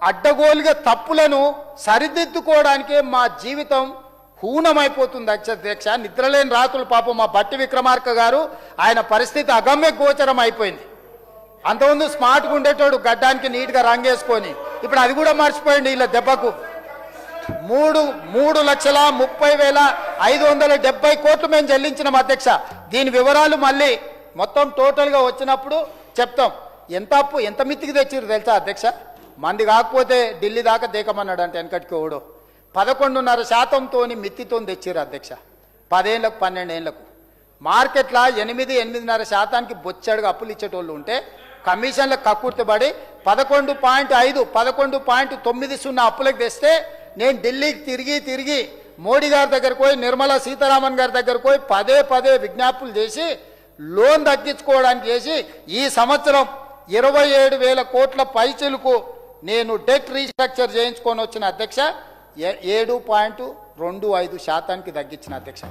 అడ్డగోలుగా తప్పులను సరిదిద్దుకోవడానికే మా జీవితం హూనమైపోతుంది అధ్యక్ష. నిద్రలేని రాత్రులు పాపం మా బట్టి విక్రమార్క గారు ఆయన పరిస్థితి అగమ్య గోచరం అయిపోయింది. అంతకుముందు స్మార్ట్గా ఉండేటోడు గడ్డానికి నీట్గా రంగేసుకొని ఇప్పుడు అది కూడా మర్చిపోయింది. ఇలా దెబ్బకు 3,30,30,570 కోట్లు మేము చెల్లించినాం అధ్యక్ష. దీని వివరాలు మళ్ళీ మొత్తం టోటల్గా వచ్చినప్పుడు చెప్తాం. ఎంత అప్పు ఎంత మిత్తికి తెచ్చిరు తెలుసా అధ్యక్ష? మంది కాకపోతే ఢిల్లీ దాకా దేకమన్నాడు అంటే వెనకటికి ఓడు 11.5%తో మిత్తితో తెచ్చిరు అధ్యక్ష. 10 ఏళ్ళకు 12 ఏళ్లకు మార్కెట్లో 8-8.5% బొచ్చాడుగా అప్పులు ఇచ్చేటోళ్ళు ఉంటే కమిషన్లకు కక్కుర్తిబడి 11.90 అప్పులకు తెస్తే నేను ఢిల్లీకి తిరిగి మోడీ గారి దగ్గరకు పోయి నిర్మలా సీతారామన్ గారి దగ్గరకు పోయి పదే విజ్ఞాపనలు చేసి లోన్ తగ్గించుకోవడానికి చేసి ఈ సంవత్సరం 27,000 కోట్ల పైచిలకు నేను డెట్ రీస్ట్రక్చర్ చేయించుకొని వచ్చిన అధ్యక్ష. 7.25% తగ్గించిన అధ్యక్ష.